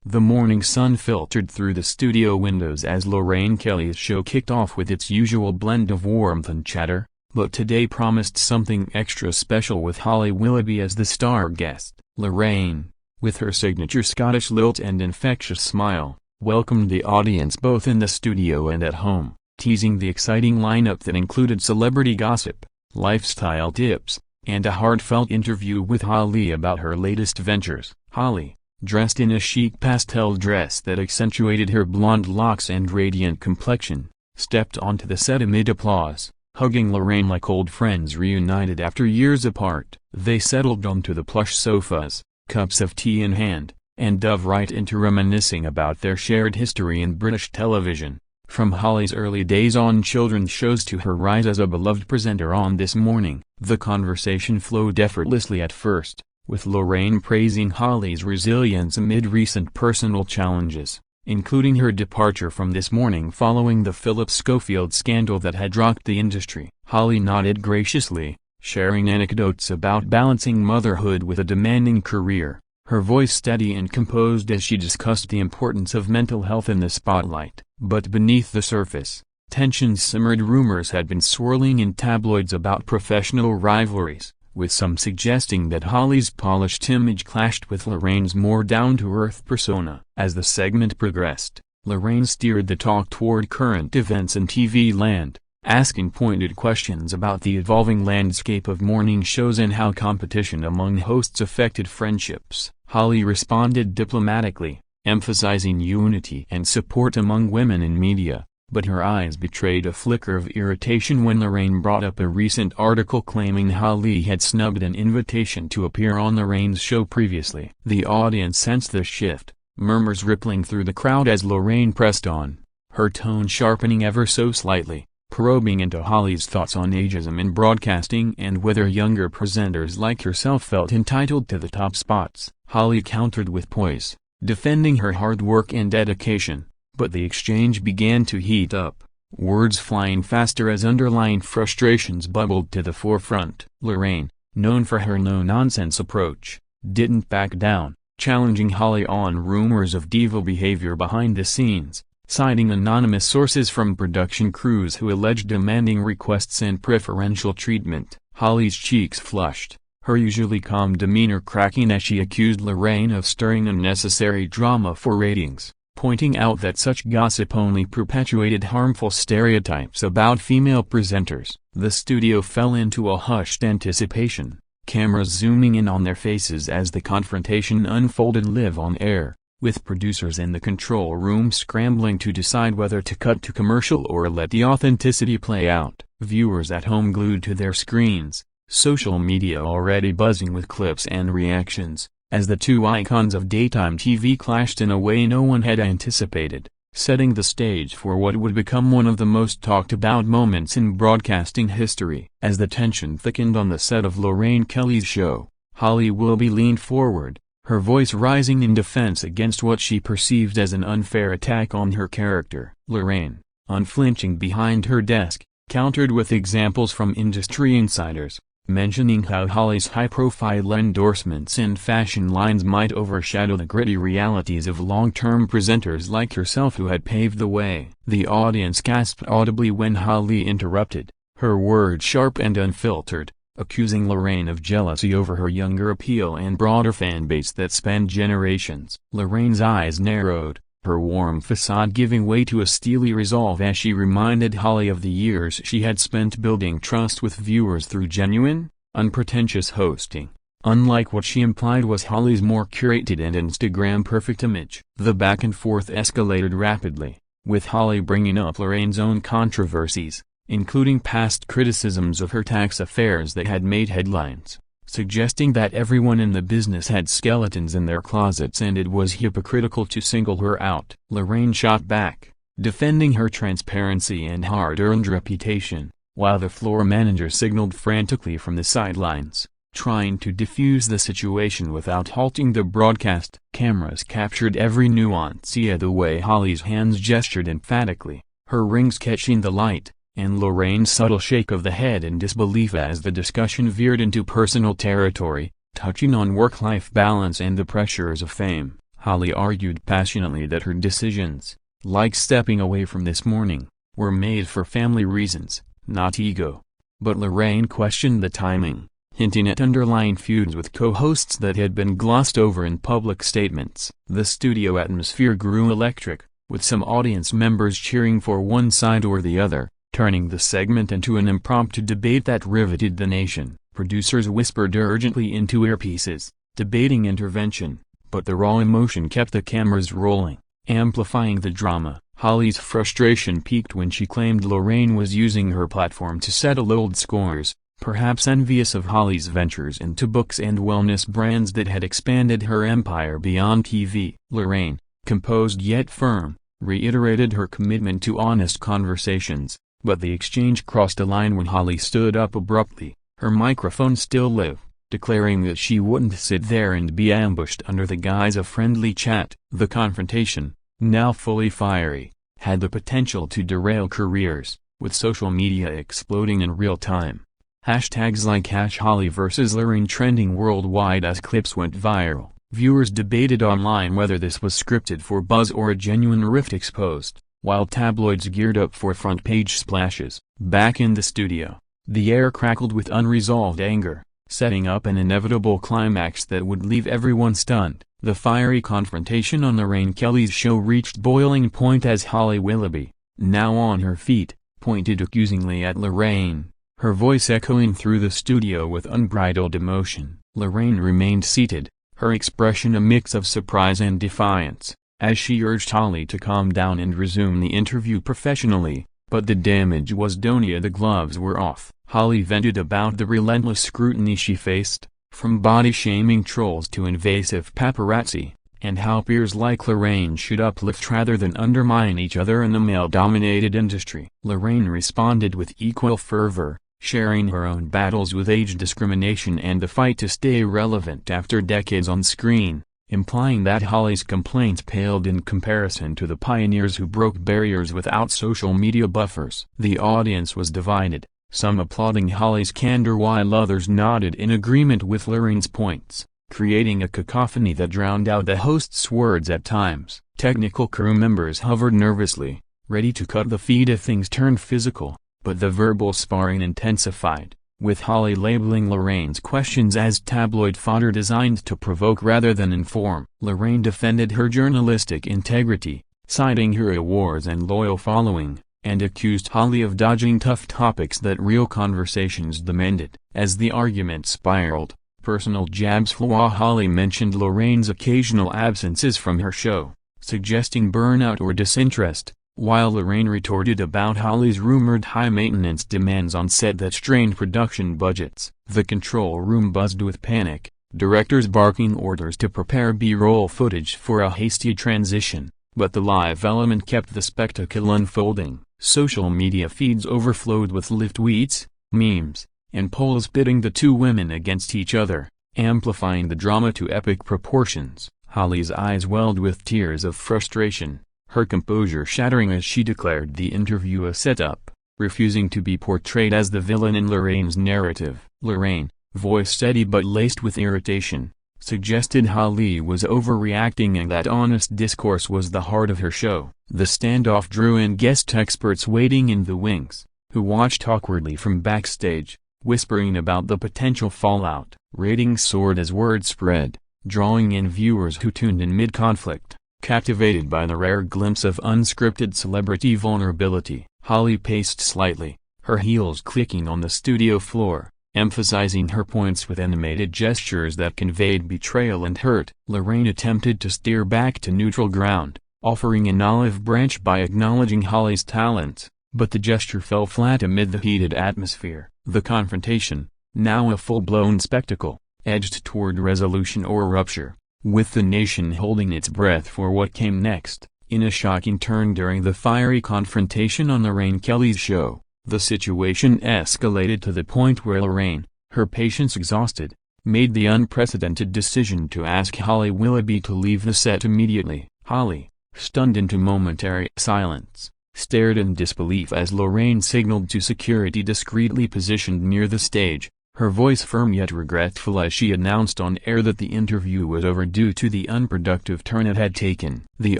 The morning sun filtered through the studio windows as Lorraine Kelly's show kicked off with its usual blend of warmth and chatter, but today promised something extra special with Holly Willoughby as the star guest. Lorraine, with her signature Scottish lilt and infectious smile, welcomed the audience both in the studio and at home, teasing the exciting lineup that included celebrity gossip, lifestyle tips, and a heartfelt interview with Holly about her latest ventures. Holly, dressed in a chic pastel dress that accentuated her blonde locks and radiant complexion, stepped onto the set amid applause, hugging Lorraine like old friends reunited after years apart. They settled onto the plush sofas, cups of tea in hand, and dove right into reminiscing about their shared history in British television. From Holly's early days on children's shows to her rise as a beloved presenter on This Morning, the conversation flowed effortlessly at first, with Lorraine praising Holly's resilience amid recent personal challenges, including her departure from This Morning following the Philip Schofield scandal that had rocked the industry. Holly nodded graciously, sharing anecdotes about balancing motherhood with a demanding career, her voice steady and composed as she discussed the importance of mental health in the spotlight. But beneath the surface, tensions simmered. Rumors had been swirling in tabloids about professional rivalries, with some suggesting that Holly's polished image clashed with Lorraine's more down-to-earth persona. As the segment progressed, Lorraine steered the talk toward current events in TV land, asking pointed questions about the evolving landscape of morning shows and how competition among hosts affected friendships. Holly responded diplomatically, emphasizing unity and support among women in media, but her eyes betrayed a flicker of irritation when Lorraine brought up a recent article claiming Holly had snubbed an invitation to appear on Lorraine's show previously. The audience sensed the shift, murmurs rippling through the crowd as Lorraine pressed on, her tone sharpening ever so slightly, probing into Holly's thoughts on ageism in broadcasting and whether younger presenters like herself felt entitled to the top spots. Holly countered with poise, defending her hard work and dedication, but the exchange began to heat up, words flying faster as underlying frustrations bubbled to the forefront. Lorraine, known for her no-nonsense approach, didn't back down, challenging Holly on rumors of diva behavior behind the scenes, citing anonymous sources from production crews who alleged demanding requests and preferential treatment. Holly's cheeks flushed, her usually calm demeanor cracking as she accused Lorraine of stirring unnecessary drama for ratings, pointing out that such gossip only perpetuated harmful stereotypes about female presenters. The studio fell into a hushed anticipation, cameras zooming in on their faces as the confrontation unfolded live on air, with producers in the control room scrambling to decide whether to cut to commercial or let the authenticity play out. Viewers at home glued to their screens, social media already buzzing with clips and reactions, as the two icons of daytime TV clashed in a way no one had anticipated, setting the stage for what would become one of the most talked-about moments in broadcasting history. As the tension thickened on the set of Lorraine Kelly's show, Holly Willoughby leaned forward, her voice rising in defense against what she perceived as an unfair attack on her character. Lorraine, unflinching behind her desk, countered with examples from industry insiders, mentioning how Holly's high-profile endorsements and fashion lines might overshadow the gritty realities of long-term presenters like herself who had paved the way. The audience gasped audibly when Holly interrupted, her words sharp and unfiltered, accusing Lorraine of jealousy over her younger appeal and broader fanbase that spanned generations. Lorraine's eyes narrowed, her warm facade giving way to a steely resolve as she reminded Holly of the years she had spent building trust with viewers through genuine, unpretentious hosting, unlike what she implied was Holly's more curated and Instagram-perfect image. The back and forth escalated rapidly, with Holly bringing up Lorraine's own controversies, including past criticisms of her tax affairs that had made headlines, suggesting that everyone in the business had skeletons in their closets and it was hypocritical to single her out. Lorraine shot back, defending her transparency and hard-earned reputation, while the floor manager signaled frantically from the sidelines, trying to defuse the situation without halting the broadcast. Cameras captured every nuance via the way Holly's hands gestured emphatically, her rings catching the light, and Lorraine's subtle shake of the head in disbelief as the discussion veered into personal territory, touching on work-life balance and the pressures of fame. Holly argued passionately that her decisions, like stepping away from This Morning, were made for family reasons, not ego. But Lorraine questioned the timing, hinting at underlying feuds with co-hosts that had been glossed over in public statements. The studio atmosphere grew electric, with some audience members cheering for one side or the other, turning the segment into an impromptu debate that riveted the nation. Producers whispered urgently into earpieces, debating intervention, but the raw emotion kept the cameras rolling, amplifying the drama. Holly's frustration peaked when she claimed Lorraine was using her platform to settle old scores, perhaps envious of Holly's ventures into books and wellness brands that had expanded her empire beyond TV. Lorraine, composed yet firm, reiterated her commitment to honest conversations, but the exchange crossed a line when Holly stood up abruptly, her microphone still lit, declaring that she wouldn't sit there and be ambushed under the guise of friendly chat. The confrontation, now fully fiery, had the potential to derail careers, with social media exploding in real time. Hashtags like #Holly vs Lorraine trending worldwide as clips went viral. Viewers debated online whether this was scripted for buzz or a genuine rift exposed, while tabloids geared up for front-page splashes. Back in the studio, the air crackled with unresolved anger, setting up an inevitable climax that would leave everyone stunned. The fiery confrontation on Lorraine Kelly's show reached boiling point as Holly Willoughby, now on her feet, pointed accusingly at Lorraine, her voice echoing through the studio with unbridled emotion. Lorraine remained seated, her expression a mix of surprise and defiance, as she urged Holly to calm down and resume the interview professionally. But the damage was done. The gloves were off. Holly vented about the relentless scrutiny she faced, from body-shaming trolls to invasive paparazzi, and how peers like Lorraine should uplift rather than undermine each other in the male-dominated industry. Lorraine responded with equal fervor, sharing her own battles with age discrimination and the fight to stay relevant after decades on screen, implying that Holly's complaints paled in comparison to the pioneers who broke barriers without social media buffers. The audience was divided, some applauding Holly's candor while others nodded in agreement with Lorraine's points, creating a cacophony that drowned out the host's words at times. Technical crew members hovered nervously, ready to cut the feed if things turned physical, but the verbal sparring intensified, with Holly labeling Lorraine's questions as tabloid fodder designed to provoke rather than inform. Lorraine defended her journalistic integrity, citing her awards and loyal following, and accused Holly of dodging tough topics that real conversations demanded. As the argument spiraled, personal jabs flew. Holly mentioned Lorraine's occasional absences from her show, suggesting burnout or disinterest, while Lorraine retorted about Holly's rumored high-maintenance demands on set that strained production budgets. The control room buzzed with panic, directors barking orders to prepare B-roll footage for a hasty transition, but the live element kept the spectacle unfolding. Social media feeds overflowed with live tweets, memes, and polls pitting the two women against each other, amplifying the drama to epic proportions. Holly's eyes welled with tears of frustration, her composure shattering as she declared the interview a setup, refusing to be portrayed as the villain in Lorraine's narrative. Lorraine, voice steady but laced with irritation, suggested Holly was overreacting and that honest discourse was the heart of her show. The standoff drew in guest experts waiting in the wings, who watched awkwardly from backstage, whispering about the potential fallout. Ratings soared as word spread, drawing in viewers who tuned in mid-conflict, captivated by the rare glimpse of unscripted celebrity vulnerability. Holly paced slightly, her heels clicking on the studio floor, emphasizing her points with animated gestures that conveyed betrayal and hurt. Lorraine attempted to steer back to neutral ground, offering an olive branch by acknowledging Holly's talents, but the gesture fell flat amid the heated atmosphere. The confrontation, now a full-blown spectacle, edged toward resolution or rupture, with the nation holding its breath for what came next. In a shocking turn during the fiery confrontation on Lorraine Kelly's show, the situation escalated to the point where Lorraine, her patience exhausted, made the unprecedented decision to ask Holly Willoughby to leave the set immediately. Holly, stunned into momentary silence, stared in disbelief as Lorraine signaled to security discreetly positioned near the stage, her voice firm yet regretful as she announced on air that the interview was over due to the unproductive turn it had taken. The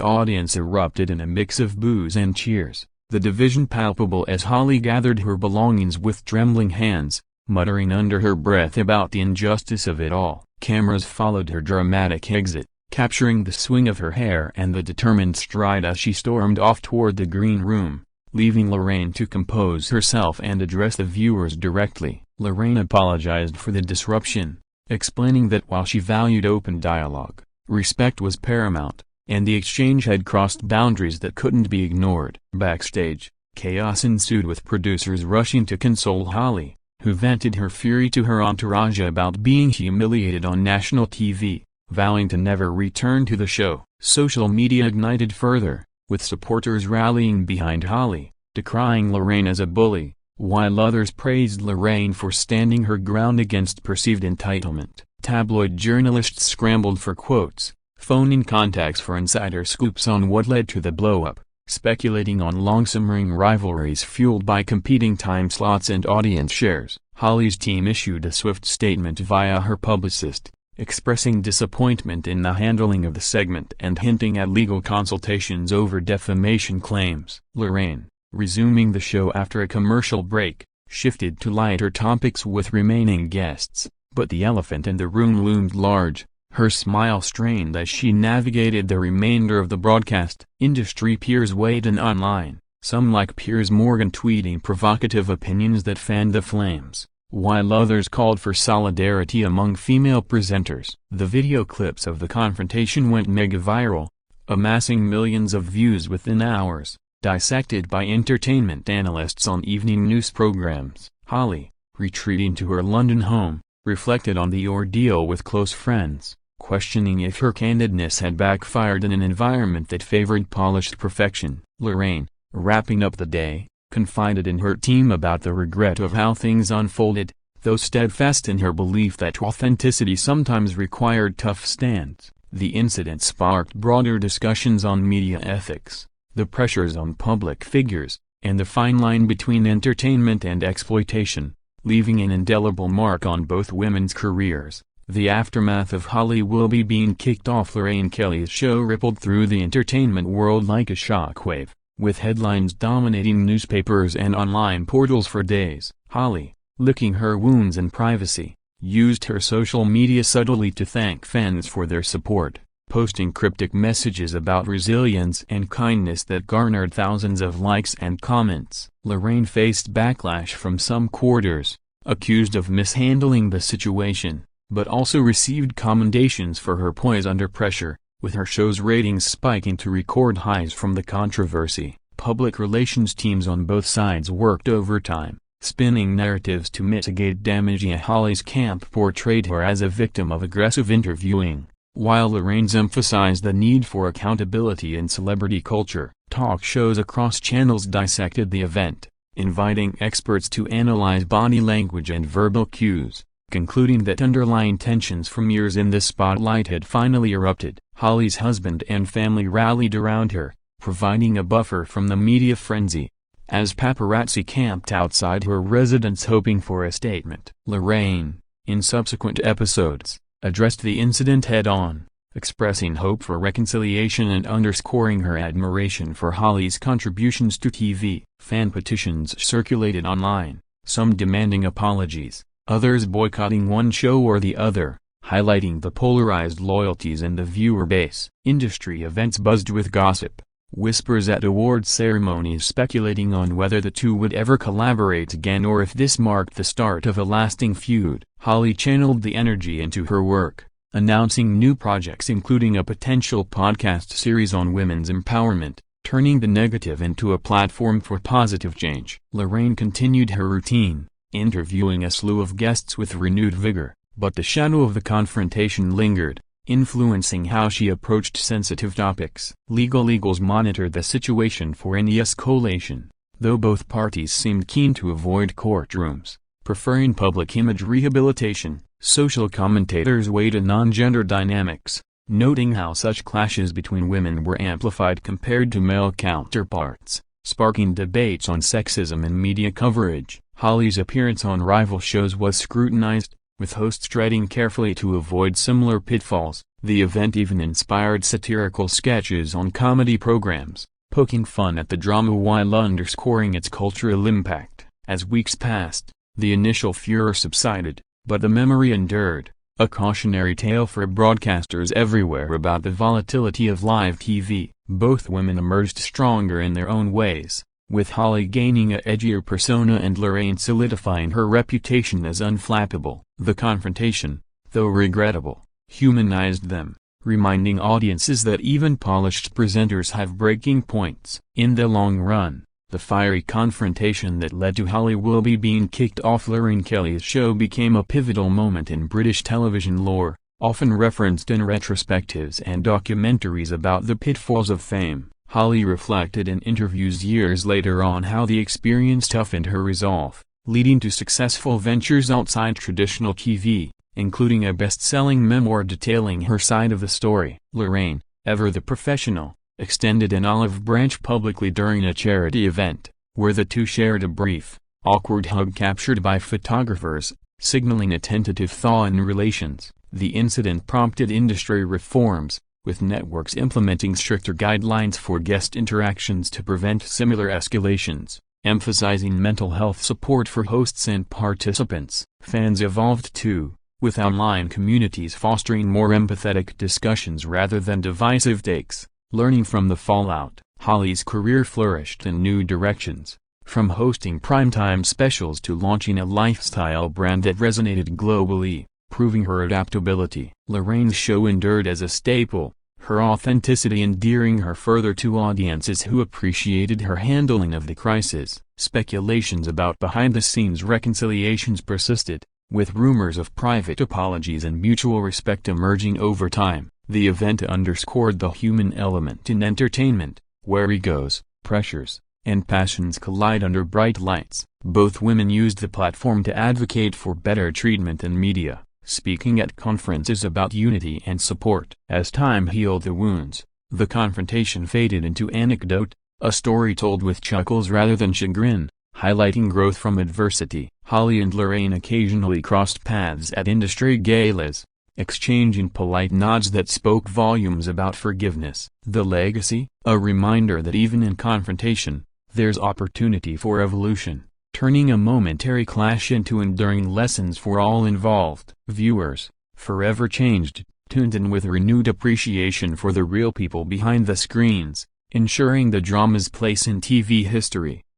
audience erupted in a mix of boos and cheers, the division palpable as Holly gathered her belongings with trembling hands, muttering under her breath about the injustice of it all. Cameras followed her dramatic exit, capturing the swing of her hair and the determined stride as she stormed off toward the green room, leaving Lorraine to compose herself and address the viewers directly. Lorraine apologized for the disruption, explaining that while she valued open dialogue, respect was paramount, and the exchange had crossed boundaries that couldn't be ignored. Backstage, chaos ensued with producers rushing to console Holly, who vented her fury to her entourage about being humiliated on national TV, vowing to never return to the show. Social media ignited further, with supporters rallying behind Holly, decrying Lorraine as a bully, while others praised Lorraine for standing her ground against perceived entitlement. Tabloid journalists scrambled for quotes, phoning contacts for insider scoops on what led to the blow-up, speculating on long-simmering rivalries fueled by competing time slots and audience shares. Holly's team issued a swift statement via her publicist, expressing disappointment in the handling of the segment and hinting at legal consultations over defamation claims. Lorraine, resuming the show after a commercial break, shifted to lighter topics with remaining guests, but the elephant in the room loomed large, her smile strained as she navigated the remainder of the broadcast. Industry peers weighed in online, some like Piers Morgan tweeting provocative opinions that fanned the flames, while others called for solidarity among female presenters. The video clips of the confrontation went mega viral, amassing millions of views within hours, dissected by entertainment analysts on evening news programs. Holly, retreating to her London home, reflected on the ordeal with close friends, questioning if her candidness had backfired in an environment that favored polished perfection. Lorraine, wrapping up the day, confided in her team about the regret of how things unfolded, though steadfast in her belief that authenticity sometimes required tough stands. The incident sparked broader discussions on media ethics, the pressures on public figures, and the fine line between entertainment and exploitation, leaving an indelible mark on both women's careers. The aftermath of Holly Willoughby being kicked off Lorraine Kelly's show rippled through the entertainment world like a shockwave, with headlines dominating newspapers and online portals for days. Holly, licking her wounds in privacy, used her social media subtly to thank fans for their support, posting cryptic messages about resilience and kindness that garnered thousands of likes and comments. Lorraine faced backlash from some quarters, accused of mishandling the situation, but also received commendations for her poise under pressure, with her show's ratings spiking to record highs from the controversy. Public relations teams on both sides worked overtime, spinning narratives to mitigate damage. Holly's camp portrayed her as a victim of aggressive interviewing, while Lorraine's emphasized the need for accountability in celebrity culture. Talk shows across channels dissected the event, inviting experts to analyze body language and verbal cues, concluding that underlying tensions from years in the spotlight had finally erupted. Holly's husband and family rallied around her, providing a buffer from the media frenzy, as paparazzi camped outside her residence hoping for a statement. Lorraine, in subsequent episodes, addressed the incident head-on, expressing hope for reconciliation and underscoring her admiration for Holly's contributions to TV. Fan petitions circulated online, some demanding apologies, others boycotting one show or the other, highlighting the polarized loyalties in the viewer base. Industry events buzzed with gossip, whispers at award ceremonies speculating on whether the two would ever collaborate again or if this marked the start of a lasting feud. Holly channeled the energy into her work, announcing new projects including a potential podcast series on women's empowerment, turning the negative into a platform for positive change. Lorraine continued her routine, interviewing a slew of guests with renewed vigor, but the shadow of the confrontation lingered, influencing how she approached sensitive topics. Legals monitored the situation for any escalation, though both parties seemed keen to avoid courtrooms, preferring public image rehabilitation. Social commentators weighed in non-gender dynamics, noting how such clashes between women were amplified compared to male counterparts, sparking debates on sexism in media coverage. Holly's appearance on rival shows was scrutinized, with hosts treading carefully to avoid similar pitfalls. The event even inspired satirical sketches on comedy programs, poking fun at the drama while underscoring its cultural impact. As weeks passed, the initial furor subsided, but the memory endured, a cautionary tale for broadcasters everywhere about the volatility of live TV. Both women emerged stronger in their own ways, with Holly gaining a edgier persona and Lorraine solidifying her reputation as unflappable. The confrontation, though regrettable, humanized them, reminding audiences that even polished presenters have breaking points. In the long run, the fiery confrontation that led to Holly Willoughby being kicked off Lorraine Kelly's show became a pivotal moment in British television lore, often referenced in retrospectives and documentaries about the pitfalls of fame. Holly reflected in interviews years later on how the experience toughened her resolve, leading to successful ventures outside traditional TV, including a best-selling memoir detailing her side of the story. Lorraine, ever the professional, extended an olive branch publicly during a charity event, where the two shared a brief, awkward hug captured by photographers, signaling a tentative thaw in relations. The incident prompted industry reforms, with networks implementing stricter guidelines for guest interactions to prevent similar escalations, emphasizing mental health support for hosts and participants. Fans evolved too, with online communities fostering more empathetic discussions rather than divisive takes. Learning from the fallout, Holly's career flourished in new directions, from hosting primetime specials to launching a lifestyle brand that resonated globally, proving her adaptability. Lorraine's show endured as a staple, her authenticity endearing her further to audiences who appreciated her handling of the crisis. Speculations about behind-the-scenes reconciliations persisted, with rumors of private apologies and mutual respect emerging over time. The event underscored the human element in entertainment, where egos, pressures, and passions collide under bright lights. Both women used the platform to advocate for better treatment in media, speaking at conferences about unity and support. As time healed the wounds, the confrontation faded into anecdote, a story told with chuckles rather than chagrin, highlighting growth from adversity. Holly and Lorraine occasionally crossed paths at industry galas, exchanging polite nods that spoke volumes about forgiveness. The legacy? A reminder that even in confrontation, there's opportunity for evolution, turning a momentary clash into enduring lessons for all involved. Viewers, forever changed, tuned in with renewed appreciation for the real people behind the screens, ensuring the drama's place in TV history.